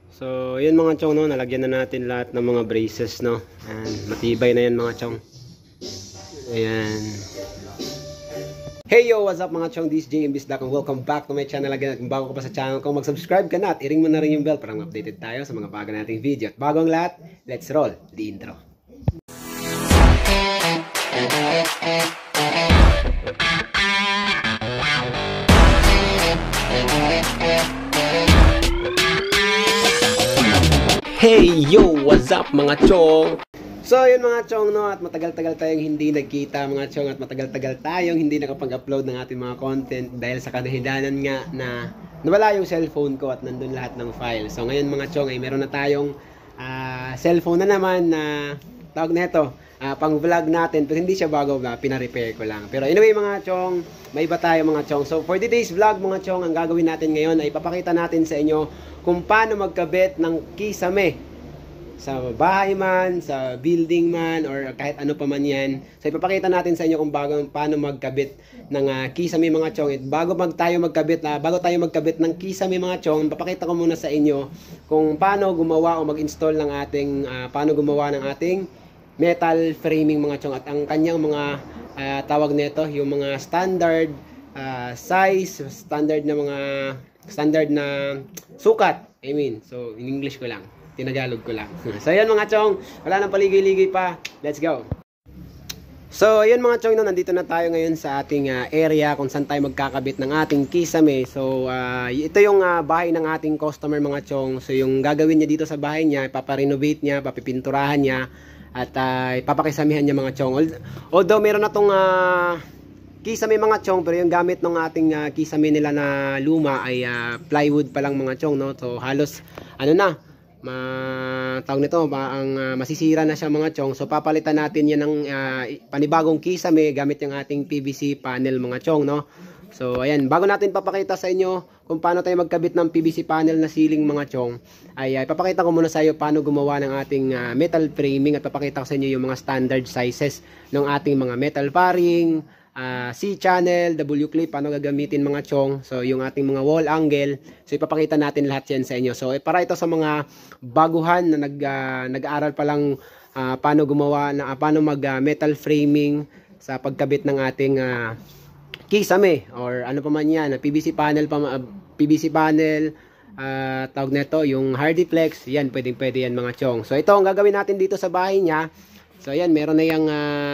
So, yun mga chong, no, nalagyan na natin lahat ng mga braces, no. And matibay na yan mga chong. Ayan. Hey yo, what's up mga chong, this is JM Bisdak and welcome back to my channel again. Kung bago ka pa sa channel ko, mag-subscribe ka na at i-ring mo na rin yung bell para updated tayo sa mga bago nating video. At bago ang lahat, let's roll the intro. Hey yo, what's up mga chong? So yun mga chong, no, at matagal-tagal tayong hindi nagkita mga chong, at matagal-tagal tayong hindi nakapag-upload ng ating mga content dahil sa kadahilanan nga na nawala yung cellphone ko at nandun lahat ng file. So ngayon mga chong ay meron na tayong cellphone na naman na tawag na ito, pang vlog natin, pero hindi siya bago ba, pina-repair ko lang. Pero anyway mga chong, may iba tayo mga chong. So for today's vlog mga chong, ang gagawin natin ngayon ay papakita natin sa inyo kung paano magkabit ng kisame sa bahay man, sa building man, or kahit ano pa man yan. So ipapakita natin sa inyo kung paano magkabit ng kisame mga chong. At bago tayo magkabit ng kisame mga chong, papakita ko muna sa inyo kung paano gumawa o mag-install ng ating metal framing mga chong, at ang kanyang mga tawag nito, yung mga standard size, standard na sukat. I mean, so in English ko lang, tinagalog ko lang. So ayan mga chong, wala nang paligay-ligay pa. Let's go. So ayan mga chong, no, nandito na tayo ngayon sa ating area kung saan tayo magkakabit ng ating kisame. So ito yung bahay ng ating customer mga chong. So yung gagawin niya dito sa bahay niya, ipaparenovate niya, papipinturahan niya, at ipapakisamihan niya mga chong. Although meron na tong kisame mga chong, pero yung gamit ng ating kisame nila na luma ay plywood pa lang mga chong, no? So halos ano na, tawag nito, masisira na siya mga chong. So papalitan natin yan ng panibagong kisame gamit yung ating PVC panel mga chong, no? So ayan, bago natin papakita sa inyo kung paano tayo magkabit ng PVC panel na ceiling mga chong, ay papakita ko muna sa inyo paano gumawa ng ating metal framing, at papakita ko sa inyo yung mga standard sizes ng ating mga metal paring, C-channel, W-clip, paano gagamitin mga chong. So yung ating mga wall angle, so ipapakita natin lahat yan sa inyo. So para ito sa mga baguhan na nag-aaral pa lang paano mag metal framing sa pagkabit ng ating kisame or ano pa man yan, PVC panel tawag nito yung Hardiplex, yan pwede yan mga chong. So ito ang gagawin natin dito sa bahay niya. So ayan, meron na yung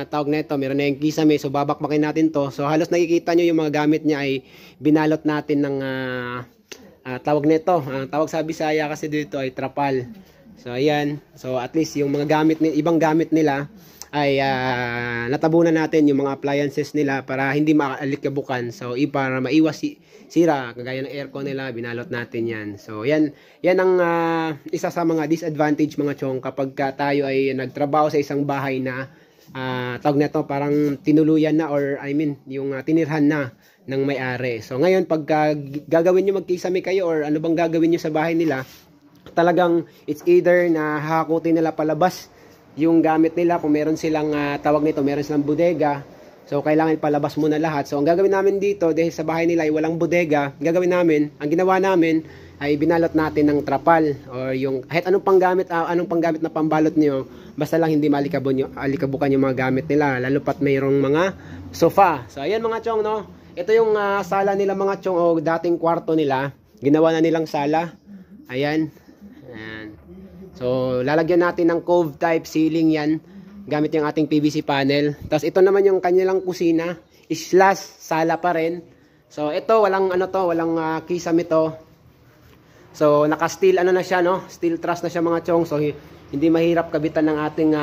tawag nito, meron na yung kisame. So babakbakin natin to. So halos nakikita nyo yung mga gamit niya ay binalot natin ng tawag nito, tawag sa Bisaya kasi dito ay trapal. So ayan, so at least yung mga ibang gamit nila ay natabunan natin yung mga appliances nila para hindi maalikabukkan. So para maiwas sira, kagaya ng aircon nila, binalot natin yan. So yan ang isa sa mga disadvantage mga chong kapag tayo ay nagtrabaho sa isang bahay na tawag na to, parang tinuluyan na, or I mean yung tinirhan na ng may-ari. So ngayon pag gagawin nyo magkisame kayo or ano bang gagawin nyo sa bahay nila, talagang it's either na hakutin nila palabas yung gamit nila. Kung meron silang tawag nito, meron silang bodega, so kailangan palabas muna lahat. So ang gagawin namin dito, dahil sa bahay nila ay walang bodega, ang ginawa namin ay binalot natin ng trapal, or yung kahit anong panggamit na pambalot niyo, basta lang hindi alikabukan yung mga gamit nila, lalo pat mayroong mga sofa. So ayan mga chong, no, ito yung sala nila mga chong, o dating kwarto nila, ginawa na nilang sala. Ayan. So lalagyan natin ng cove type ceiling yan gamit yung ating PVC panel. Tapos ito naman yung kanilang kusina / sala pa rin. So ito walang kisame to. So naka-steel na siya, no? Steel truss na siya mga chong. So hindi mahirap kabitan ng ating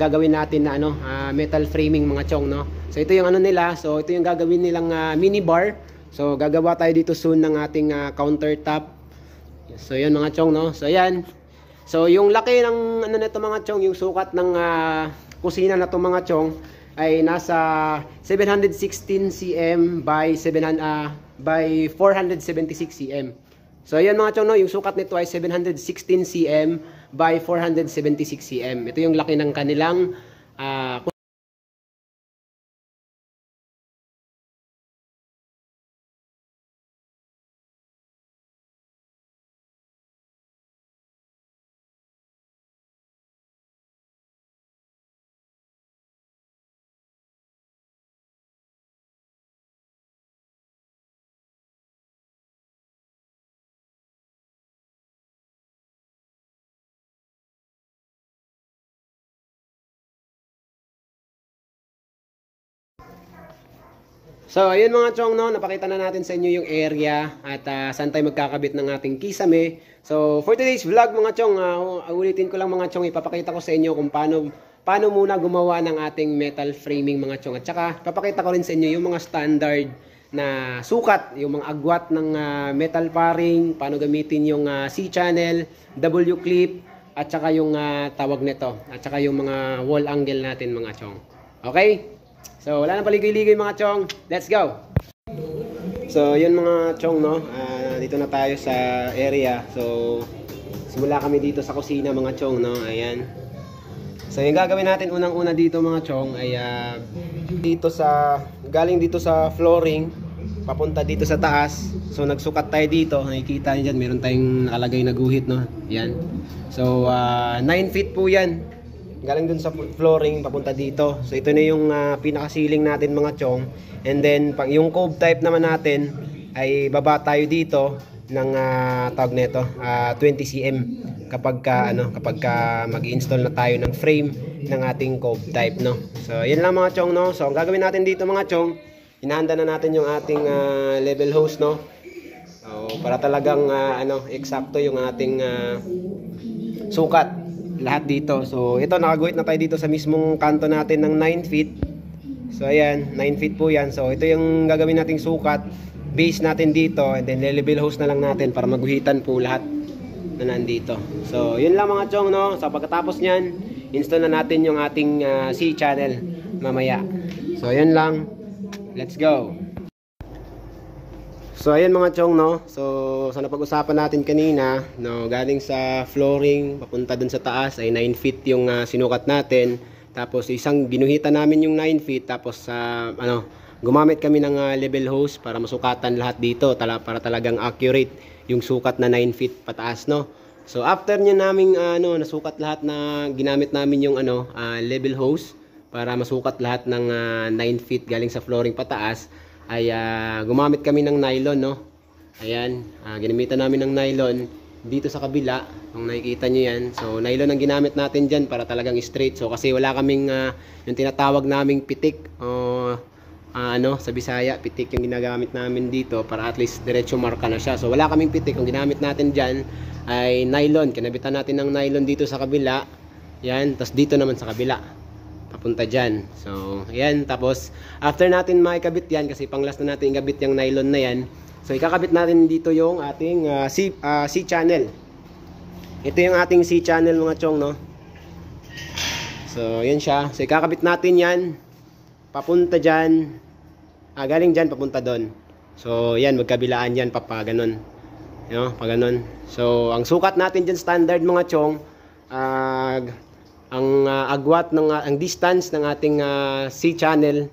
gagawin natin na metal framing mga chong, no? So ito yung nila. So ito yung gagawin nilang mini bar. So gagawa tayo dito soon ng ating countertop. So yan mga chong, no. So yan. So yung laki ng nito mga chong, yung sukat ng kusina na to mga chong ay nasa 716 cm by 476 cm. So yan mga chong, no, yung sukat nito ay 716 cm by 476 cm. Ito yung laki ng kanilang So, ayun mga chong, no, napakita na natin sa inyo yung area at saan tayo magkakabit ng ating kisame. So, for today's vlog mga chong, ulitin ko lang mga chong, ipapakita ko sa inyo kung paano muna gumawa ng ating metal framing mga chong. At saka, papakita ko rin sa inyo yung mga standard na sukat, yung mga agwat ng metal paring, paano gamitin yung C-channel, W-clip, at saka yung tawag nito, at saka yung mga wall angle natin mga chong. Okay? So, wala nang paligoy-ligoy mga chong. Let's go! So, yun mga chong, no? Dito na tayo sa area. So, simula kami dito sa kusina mga chong, no? Ayan. So, yung gagawin natin unang-una dito mga chong ay galing dito sa flooring, papunta dito sa taas. So, nagsukat tayo dito. Nakikita nyo dyan, meron tayong nakalagay na guhit, no? Ayan. So, 9 feet po yan. Galing dun sa flooring papunta dito. So ito na yung pinaka-ceiling natin mga chong. And then yung cove type naman natin ay baba tayo dito ng tawag nito 20 cm kapag mag-i-install na tayo ng frame ng ating cove type, no. So yun lang mga chong, no. So ang gagawin natin dito mga chong, hinahanda na natin yung ating level hose, no. So para talagang eksakto yung ating sukat lahat dito. So ito, nakaguhit na tayo dito sa mismong kanto natin ng 9 feet. So ayan, 9 feet po yan. So ito yung gagawin nating sukat, base natin dito, and then level hose na lang natin para maguhitan po lahat na nandito. So yun lang mga chong, no. So pagkatapos nyan, install na natin yung ating C-channel mamaya. So yun lang, let's go. So ayan mga chong, no. So sa napag-usapan natin kanina, no, galing sa flooring papunta dun sa taas ay 9 feet yung sinukat natin. Tapos isang ginuhitan namin yung 9 feet, tapos gumamit kami ng level hose para masukatan lahat dito para talagang accurate yung sukat na 9 feet pataas, no. So after niya naming nasukat lahat, na ginamit namin yung level hose para masukat lahat ng 9 feet galing sa flooring pataas, ay gumamit kami ng nylon, no. Ayan, ginamitan namin ng nylon dito sa kabila, kung nakikita nyo yan. So nylon ang ginamit natin dyan para talagang straight. So kasi wala kaming yung tinatawag naming pitik, sa Bisaya, pitik yung ginagamit namin dito para at least diretso marka na siya. So wala kaming pitik, ang ginamit natin dyan ay nylon. Kinabitan natin ng nylon dito sa kabila. Yan, tapos dito naman sa kabila papunta dyan. So ayan, tapos after natin maikabit yan, kasi panglas na natin ikabit yung nylon na yan, so ikakabit natin dito yung ating C-channel. Ito yung ating C-channel mga chong, no. So yan siya. So ikakabit natin yan papunta dyan, galing dyan papunta doon. So yan, magkabilaan yan pa ganon, pa ganon. So ang sukat natin dyan standard mga chong, ang agwat ng ang distance ng ating C-channel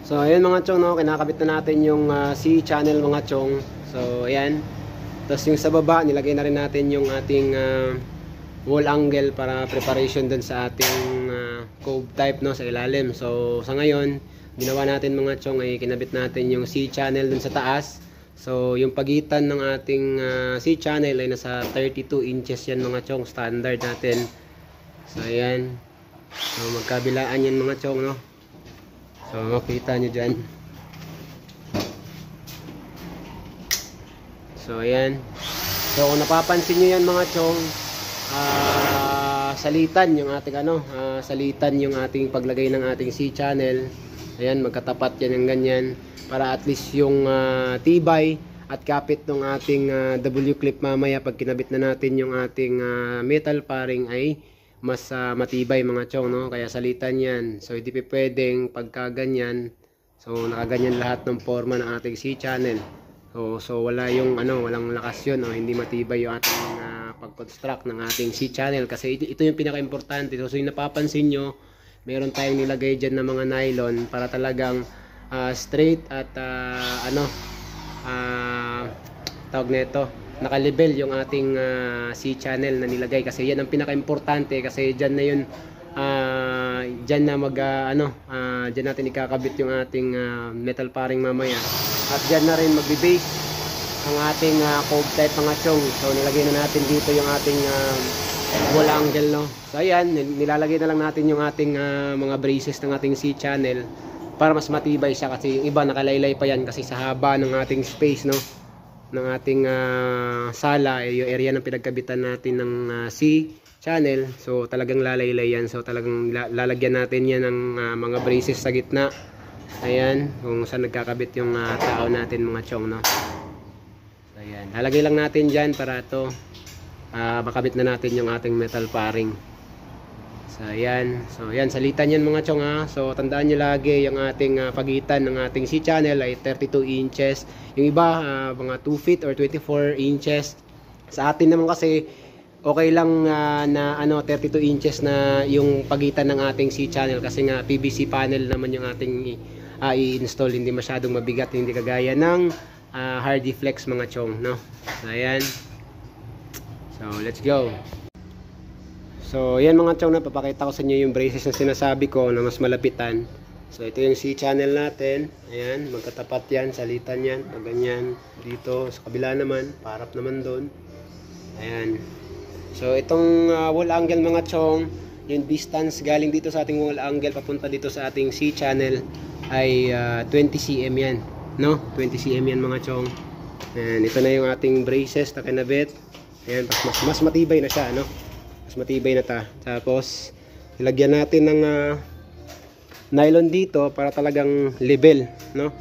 so ayan mga chong, no, kinakabit na natin yung C-channel mga chong. So ayan, tapos yung sa baba nilagay na rin natin yung ating wall angle para preparation dun sa ating cove type, no, sa ilalim. So sa ngayon ginawa natin mga chong ay kinabit natin yung C-channel dun sa taas. So yung pagitan ng ating C-channel ay nasa 32 inches yan mga chong, standard natin. So ayan, so magkabilaan yan mga chong, no. So makita nyo dyan. So ayan, so kung napapansin nyo yan mga chong, salitan yung ating salitan yung ating paglagay ng ating C-channel. Ayan, magkatapat yan ng ganyan para at least yung tibay at kapit ng ating W-clip mamaya pag kinabit na natin yung ating metal paring ay mas matibay mga chong, no. Kaya salitan yan. So hindi pwedeng pagka ganyan, so nakaganyan lahat ng forma ng ating C-channel. So wala yung walang lakas yun, hindi matibay yung ating pag-construct ng ating C-channel, kasi ito yung pinaka-importante. So yung napapansin nyo, meron tayong nilagay dyan ng mga nylon para talagang straight at tawag nito, nakalibel yung ating C-channel na nilagay, kasi yan ang pinaka-importante, kasi dyan na yun, dyan na dyan natin ikakabit yung ating metal paring mamaya, at dyan na rin magbe-base ang ating cove type mga chong. So nilagay na natin dito yung ating wall angle, no. So ayan, nilalagay na lang natin yung ating mga braces ng ating C-channel para mas matibay siya, kasi yung iba nakalaylay pa yan kasi sa haba ng ating space, no, ng ating sala, yung area ng pinagkabitan natin ng C-channel. So talagang lalaylay yan. So talagang lalagyan natin yan ng mga braces sa gitna. Ayan, kung saan nagkakabit yung tao natin mga chong, no. So ayan, lalagay lang natin dyan para to makabit na natin yung ating metal paring. So ayan, salitan yan mga chong, ha. So tandaan nyo lagi yung ating pagitan ng ating C-channel ay 32 inches. Yung iba mga 2 feet or 24 inches. Sa atin naman kasi okay lang na 32 inches na yung pagitan ng ating C-channel, kasi nga PVC panel naman yung ating i-install, hindi masyadong mabigat, hindi kagaya ng Hardy Flex mga chong, no. So ayan, so let's go. So yan mga chong, napapakita ko sa inyo yung braces na sinasabi ko na mas malapitan. So ito yung C-channel natin, ayan, magkatapat yan, salitan yan, pag ganyan, dito sa kabila naman, parap naman doon, ayan. So itong wall angle mga chong, yung distance galing dito sa ating wall angle papunta dito sa ating C-channel ay 20 cm yan, no, 20 cm yan mga chong. And ito na yung ating braces na kinabit. Ayan, mas matibay na siya, no, mas matibay na ta. Tapos ilagyan natin ng nylon dito para talagang level, no.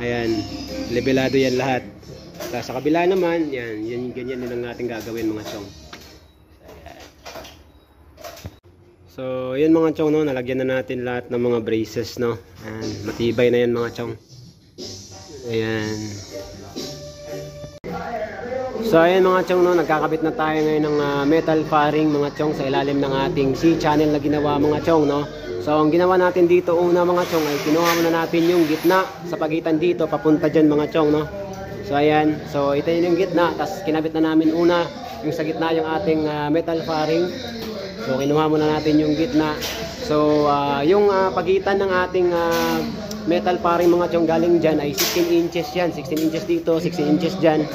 Ayan, levelado yan lahat. Sa kabila naman, yan ganyan din ang ating gagawin mga chong. So, yan mga chong, no, nalagyan na natin lahat ng mga braces, no. Ayan, matibay na yan mga chong. Ayan. So, ayan mga chong, no, nagkakabit na tayo ngayon ng metal paring mga chong sa ilalim ng ating C-channel na ginawa mga chong, no. So, ang ginawa natin dito una mga chong ay kinuha muna natin yung gitna sa pagitan dito papunta dyan mga chong, no. So, ayan. So, ito yun yung gitna. Tapos, kinabit na namin una yung sa gitna yung ating metal paring. So kinuha muna natin yung gitna. So yung pagitan ng ating metal paring mga chong galing dyan ay 16 inches yan. 16 inches dito, 16 inches dyan.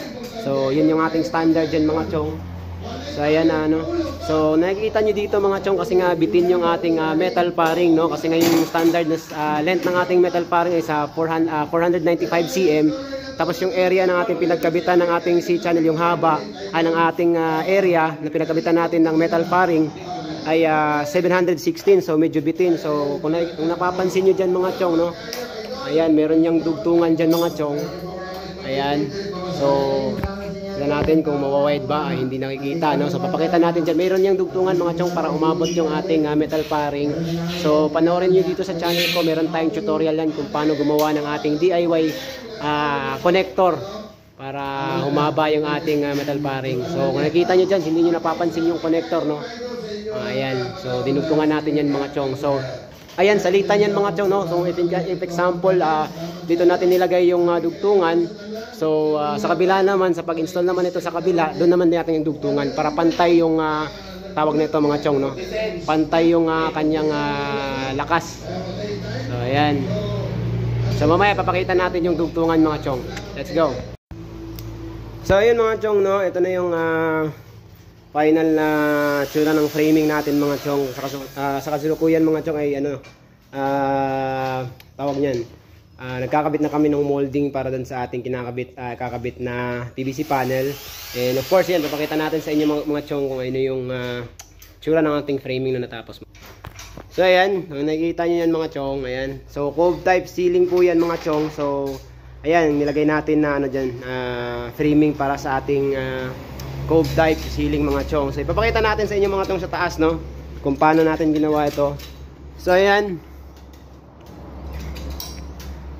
So yun yung ating standard dyan mga chong. So ayan So nakikita nyo dito mga chong, kasi nga bitin yung ating metal paring, no. Kasi nga yung standard na length ng ating metal paring ay sa 495 cm. Tapos yung area ng ating pinagkabitan ng ating C-channel, yung haba ng ating area na pinagkabitan natin ng metal paring ay 716, so medyo bitin. So kung napapansin nyo dyan mga chong, no, ayan, meron niyang dugtungan dyan mga chong. Ayan, so tignan natin kung mawawide ba, hindi nakikita, no. So papakita natin dyan, meron niyang dugtungan mga chong para umabot yung ating metal paring. So panoorin nyo dito sa channel ko, meron tayong tutorial yan kung paano gumawa ng ating DIY connector para humaba yung ating metal paring. So kung nakita nyo dyan, hindi nyo napapansin yung connector, no. Ayan, so dinugtungan natin yan mga chong. So ayan, salitan yan mga chong, no. So if example, dito natin nilagay yung dugtungan. So sa kabila naman, sa pag-install naman ito sa kabila, doon naman natin yung dugtungan para pantay yung tawag nito mga chong, no, pantay yung kanyang lakas. So ayan. So mamaya papakita natin yung dugtungan mga chong. Let's go. So ayun mga chong, no, ito na yung final na tsura ng framing natin mga chong. Sa kasalukuyan mga chong ay tawag niyan, nagkakabit na kami ng molding para dun sa ating kakabit na PVC panel. And of course yan, papakita natin sa inyo mga chong kung ano yung tsura ng ating framing na natapos. So ayan, nakikita nyo yan mga chong. Ayan, so cove type ceiling po yan mga chong. So ayan, nilagay natin na dyan, framing para sa ating cove type ceiling mga chong. So ipapakita natin sa inyo mga chong sa taas, no, kung paano natin ginawa ito. So ayan,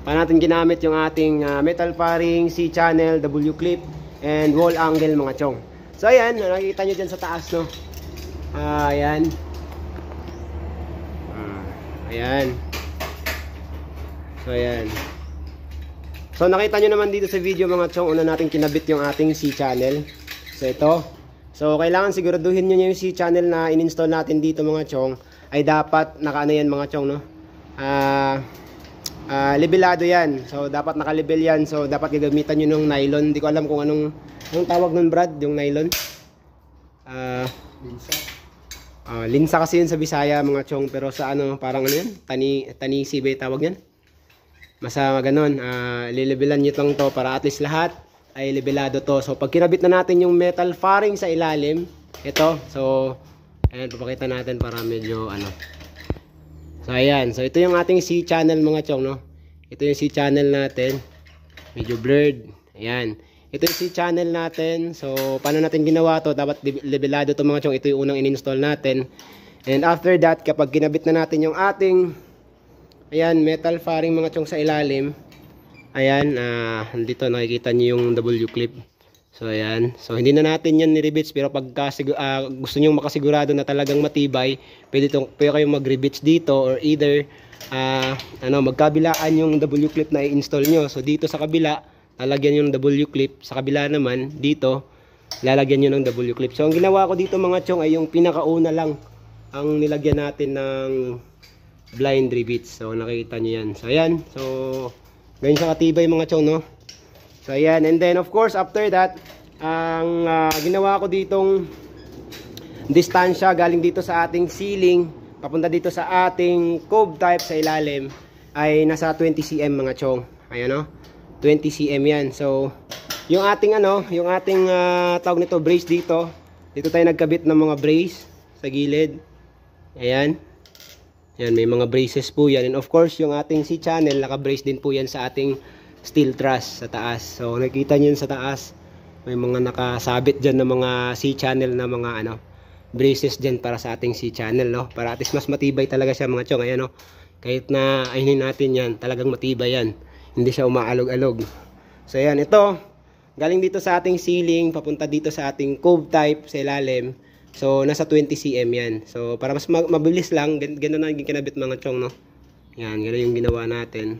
paano natin ginamit yung ating metal paring, C-channel, W-clip, and wall angle mga chong. So ayan, nakikita nyo dyan sa taas, no. Ayan. Ayan. So ayan. So nakita nyo naman dito sa video mga chong, una natin kinabit yung ating C-channel. So ito. So kailangan siguraduhin nyo yung C-channel na in-install natin dito mga chong ay dapat nakaano yan mga chong, no. Levelado yan. So, dapat naka-level yan. So, dapat gagamitan nyo ng nylon. Hindi ko alam kung anong tawag nun, Brad, yung nylon. Linsa. Linsa kasi yun sa Bisaya, mga chong. Pero sa ano, parang ano yan? Tanisi ba yung tawag yan? Basta ganon. Lilevelan nyo itong to para at least lahat ay levelado to. So, pag kinabit na natin yung metal faring sa ilalim, ito. So, ayan, papakita natin para medyo ano. So ayan, so ito yung ating C channel mga chong, no. Ito yung C channel natin. Medyo blurred. Ayan. Ito yung C channel natin. So paano natin ginawa to? Dapat levelado to mga chong. Ito yung unang in-install natin. And after that, kapag kinabit na natin yung ating metal faring mga chong sa ilalim. Ayan, dito nakikita niyo yung W clip. So ayan. So hindi na natin yan ni-rebits, pero pag gusto niyo makasigurado na talagang matibay, pwede kayong mag-rebits dito, or either magkabilaan yung W clip na i-install nyo. So dito sa kabila, lalagyan nyo ng W clip, sa kabila naman dito, lalagyan nyo ng W clip. So ang ginawa ko dito mga chong ay yung pinakauna lang ang nilagyan natin ng blind rivets. So nakikita nyo yan. So ayan. So ganyan siya katibay mga chong, no. So ayan, and then of course after that, ang ginawa ko ditong distansya galing dito sa ating ceiling papunta dito sa ating cove type sa ilalim ay nasa 20 cm mga chong. Ayan, no, 20 cm yan. So yung ating tawag nito brace dito tayo nagkabit ng mga brace sa gilid. Ayan. Yan, may mga braces po yan, and of course yung ating C channel naka-brace din po yan sa ating steel truss sa taas. So nakikita niyo sa taas may mga nakasabit diyan ng mga C channel na mga braces diyan para sa ating C channel, no, para at least mas matibay talaga siya mga chong. Ayan, no, kahit na ayunin natin yan, talagang matibay yan, hindi siya umaalog-alog. So ayan, ito galing dito sa ating ceiling papunta dito sa ating cove type sa ilalim. So nasa 20 cm yan. So para mas mabilis lang, ganoon na yung kinabit mga chong, no. Yan, ganoon yung ginawa natin.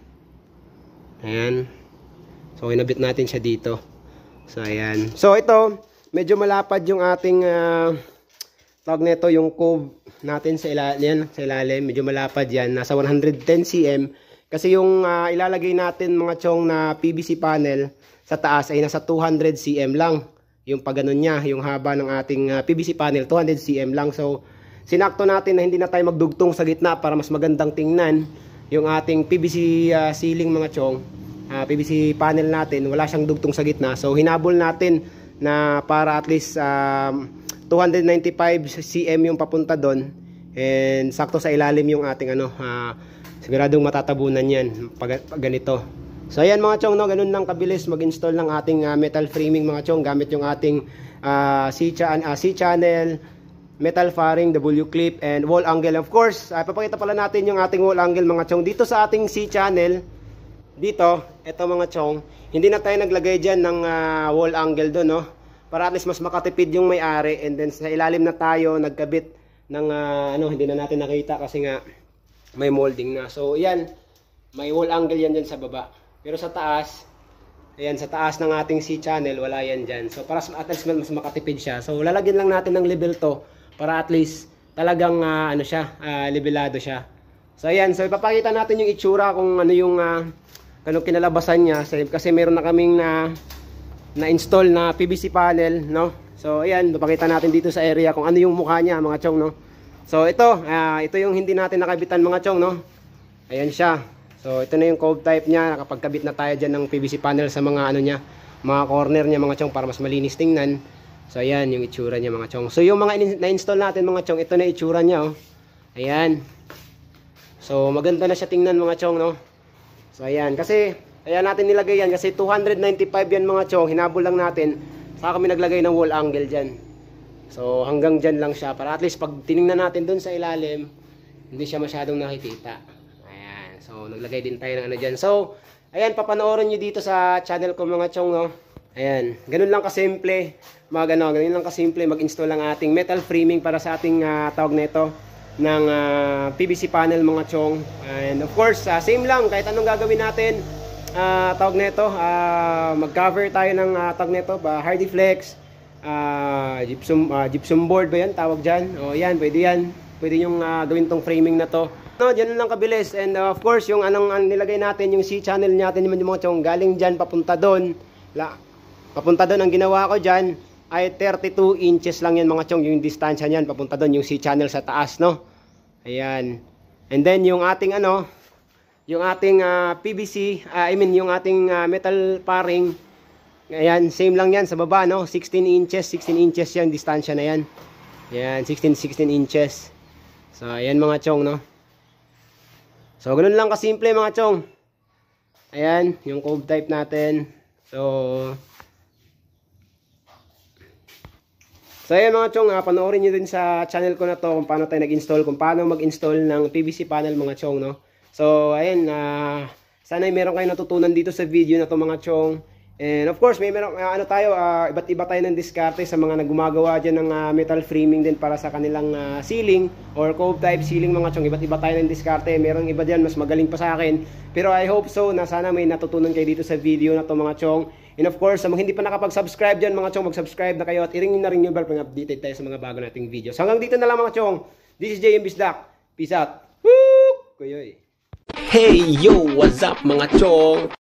Ayan. So kinabit natin siya dito. So ayan. So ito, medyo malapad yung ating tawag nito, yung cove natin sa ilalim, medyo malapad yan, nasa 110 cm. Kasi yung ilalagay natin mga chong na PVC panel sa taas ay nasa 200 cm lang. Yung pagganon niya, yung haba ng ating PVC panel, 200 cm lang. So sinakto natin na hindi na tayo magdugtong sa gitna para mas magandang tingnan yung ating PVC ceiling mga chong. PVC panel natin, wala siyang dugtong sa gitna. So hinabol natin na para at least 295 cm yung papunta doon, and sakto sa ilalim yung ating siguradong matatabunan yan pag ganito. So ayan mga chong, no, ganun lang kabilis mag-install ng ating metal framing mga chong, gamit yung ating C channel, metal faring, W clip, and wall angle. Of course, papakita pala natin yung ating wall angle mga chong. Dito sa ating C channel, dito, eto mga chong, hindi na tayo naglagay dyan ng wall angle doon, no, para at least mas makatipid yung may-ari. And then sa ilalim na tayo nagkabit ng hindi na natin nakita kasi nga may molding na. So yan, may wall angle yan dyan sa baba. Pero sa taas, ayan, sa taas ng ating C channel, wala yan dyan. So para at least mas makatipid siya. So lalagyan lang natin ng level to para at least talagang levelado siya. So ayan, so ipapakita natin yung itsura kung ano yung anong kinalabasan niya, kasi meron na kaming na-install na PVC panel, no. So ayan, papakita natin dito sa area kung ano yung mukha niya mga chong, no. So ito yung hindi natin nakabitan mga chong, no. Ayan siya. So ito na yung cove type niya. Nakapagkabit na tayo dyan ng PVC panel sa mga mga corner niya mga chong para mas malinis tingnan. So ayan yung itsura niya mga chong. So yung mga na-install natin mga chong, ito na itsura niya, oh. Ayan. So maganda na siya tingnan mga chong, no. So ayan, kasi ayan natin nilagay yan kasi 295 yan mga chong, hinabol lang natin. Saka kami naglagay ng wall angle dyan. So hanggang dyan lang siya para at least pag tiningnan natin dun sa ilalim, hindi siya masyadong nakikita. Ayan, so naglagay din tayo ng dyan. So ayan, papanoorin nyo dito sa channel ko mga chong, no. Ayan, ganun lang kasimple ganun lang kasimple mag-install ng ating metal framing para sa ating tawag nito ng PVC panel mga chong. And of course, same lang kahit anong gagawin natin, tawag nito, mag-cover tayo ng tawag nito, hardy flex, gypsum board ba yan tawag dyan? O yan, pwede yung gawin tong framing na to No, dyan lang kabilis. And of course, yung anong nilagay natin, yung C channel natin, yung mga chong galing dyan, papunta doon. Papunta doon, ang ginawa ko dyan ay 32 inches lang yan mga chong, yung distansya niyan, papunta doon, yung C channel sa taas, no? Ayan. And then, yung ating yung ating PVC, yung ating metal paring, ayan, same lang yan sa baba, no? 16 inches yan, distansya na yan. Ayan, 16 inches. So, ayan mga chong, no? So, ganun lang kasimple mga chong. Ayan, yung cove type natin. So ayan mga chong, panoorin nyo din sa channel ko na to kung paano tayo nag-install, kung paano mag-install ng PVC panel mga chong, no? So, ayan, sana meron kayo natutunan dito sa video na to mga chong. And of course, may meron, iba't iba tayo ng diskarte sa mga nagumagawa dyan ng metal framing din para sa kanilang ceiling or cove type ceiling mga chong. Iba't iba tayo ng diskarte. Merong iba dyan, mas magaling pa sa akin. Pero I hope so na sana may natutunan kayo dito sa video na to mga chong. And of course, sa mga hindi pa nakapag-subscribe dyan mga chong, mag-subscribe na kayo at i-ring na rin yung bell para updated tayo sa mga bago nating videos. Hanggang dito na lang mga chong. This is JM Bisdak. Peace out. Woo! Kuyoy. Hey yo, what's up mga chong?